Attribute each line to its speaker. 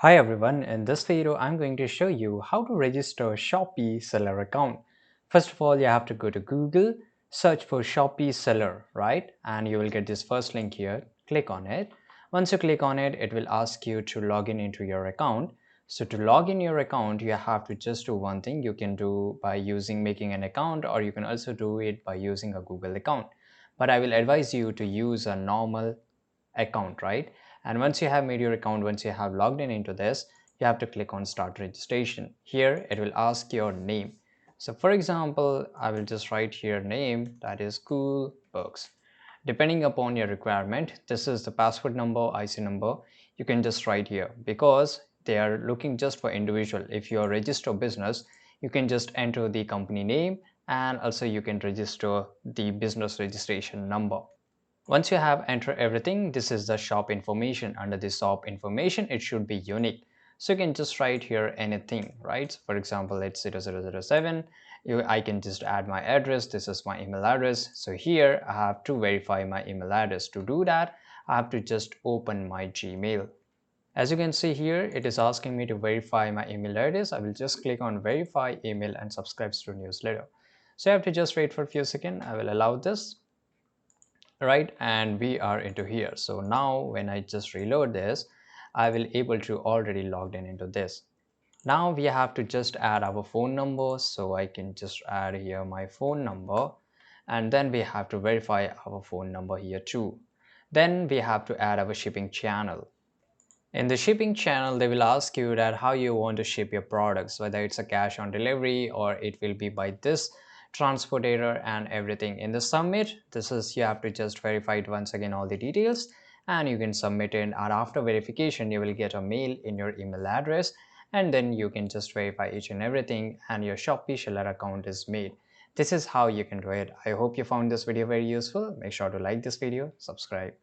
Speaker 1: Hi everyone, in this video I'm going to show you how to register a Shopee seller account. First of all, you have to go to Google, search for Shopee seller, right? And you will get this first link here. Click on it. Once you click on it, it will ask you to log in into your account. So to log in your account, you have to just do one thing. You can do by making an account, or you can also do it by using a Google account. But I will advise you to use a normal account, right? And once you have made your account, once you have logged in into this, you have to click on start registration. Here it will ask your name. So for example, I will just write here name, that is Cool Books. Depending upon your requirement, this is the password number, IC number, you can just write here, because they are looking just for individual. If you are registered business, you can just enter the company name, and also you can register the business registration number. Once you have entered everything, this is the shop information. Under the shop information, it should be unique. So you can just write here anything, right? For example, it's 0007. I can just add my address. This is my email address. So here I have to verify my email address. To do that, I have to just open my Gmail. As you can see here, it is asking me to verify my email address. I will just click on verify email and subscribe to newsletter. So I have to just wait for a few seconds. I will allow this, right? And we are into here. So now when I just reload this, I will able to already logged in into this. Now we have to just add our phone number. So I can just add here my phone number, and then we have to verify our phone number here too. Then we have to add our shipping channel. In the shipping channel, they will ask you that how you want to ship your products, whether it's a cash on delivery or it will be by this transporter and everything. In the submit, this is you have to just verify it once again, all the details, and you can submit it. And after verification, you will get a mail in your email address, and then you can just verify each and everything, and your Shopee seller account is made. This is how you can do it. I hope you found this video very useful. Make sure to like this video, subscribe.